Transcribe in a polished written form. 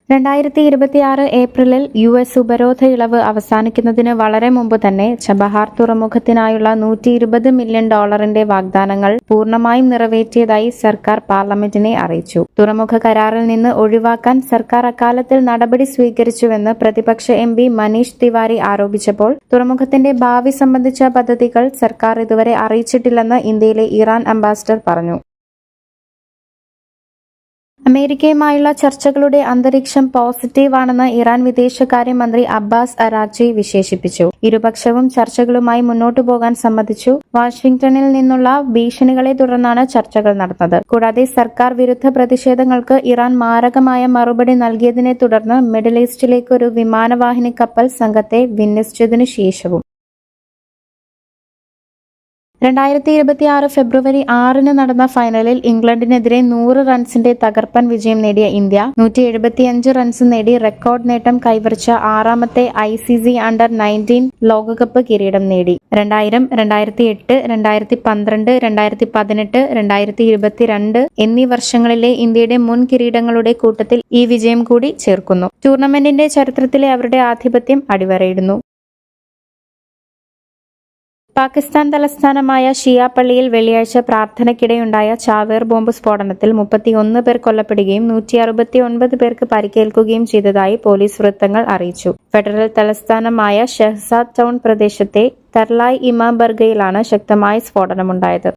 2026 ഏപ്രിലിൽ US ഉപരോധ ഇളവ് അവസാനിക്കുന്നതിന് വളരെ മുമ്പ് തന്നെ ചബഹാർ തുറമുഖത്തിനായുള്ള $120 മില്യൺ വാഗ്ദാനങ്ങൾ പൂർണ്ണമായും നിറവേറ്റിയതായി സർക്കാർ പാർലമെന്റിനെ അറിയിച്ചു. തുറമുഖ കരാറിൽ നിന്ന് ഒഴിവാക്കാൻ സർക്കാർ അക്കാലത്തിൽ നടപടി സ്വീകരിച്ചുവെന്ന് പ്രതിപക്ഷ MP മനീഷ് തിവാരി ആരോപിച്ചപ്പോൾ തുറമുഖത്തിന്റെ ഭാവി സംബന്ധിച്ച പദ്ധതികൾ സർക്കാർ ഇതുവരെ അറിയിച്ചിട്ടില്ലെന്ന് ഇന്ത്യയിലെ ഇറാൻ അംബാസഡർ പറഞ്ഞു. അമേരിക്കയുമായുള്ള ചർച്ചകളുടെ അന്തരീക്ഷം പോസിറ്റീവാണെന്ന് ഇറാൻ വിദേശകാര്യമന്ത്രി അബ്ബാസ് അറാഗ്ചി വിശേഷിപ്പിച്ചു. ഇരുപക്ഷവും ചർച്ചകളുമായി മുന്നോട്ടു പോകാൻ സമ്മതിച്ചു. വാഷിംഗ്ടണിൽ നിന്നുള്ള ഭീഷണികളെ തുടർന്നാണ് ചർച്ചകൾ നടന്നത്. കൂടാതെ സർക്കാർ വിരുദ്ധ പ്രതിഷേധങ്ങൾക്ക് ഇറാൻ മാരകമായ മറുപടി നൽകിയതിനെ തുടർന്ന് മിഡിൽ ഈസ്റ്റിലേക്ക് ഒരു വിമാനവാഹിനി കപ്പൽ സംഘത്തെ വിന്യസിച്ചതിനു ശേഷവും 2026 ഫെബ്രുവരി 6 നടന്ന ഫൈനലിൽ ഇംഗ്ലണ്ടിനെതിരെ 100 റൺസിന്റെ തകർപ്പൻ വിജയം നേടിയ ഇന്ത്യ 175 റൺസ് നേടി റെക്കോർഡ് നേട്ടം കൈവരിച്ച ആറാമത്തെ ICC അണ്ടർ-19 ലോകകപ്പ് കിരീടം നേടി. 2000, 2008, 2012, 2018, 2022 എന്നീ വർഷങ്ങളിലെ ഇന്ത്യയുടെ മുൻ കിരീടങ്ങളുടെ കൂട്ടത്തിൽ ഈ വിജയം കൂടി ചേർക്കുന്നു. ടൂർണമെന്റിന്റെ ചരിത്രത്തിലെ അവരുടെ ആധിപത്യം അടിവരയിടുന്നു. പാകിസ്ഥാൻ തലസ്ഥാനമായ ഷിയ പള്ളിയിൽ വെള്ളിയാഴ്ച പ്രാർത്ഥനയ്ക്കിടെയുണ്ടായ ചാവേർ ബോംബ് സ്ഫോടനത്തിൽ 31 പേർ കൊല്ലപ്പെടുകയും 169 പേർക്ക് പരിക്കേൽക്കുകയും ചെയ്തതായി പോലീസ് വൃത്തങ്ങൾ അറിയിച്ചു. ഫെഡറൽ തലസ്ഥാനമായ ഷെഹ്സാദ് ടൗൺ പ്രദേശത്തെ തർലായ് ഇമാം ബർഗയിലാണ് ശക്തമായ സ്ഫോടനമുണ്ടായത്.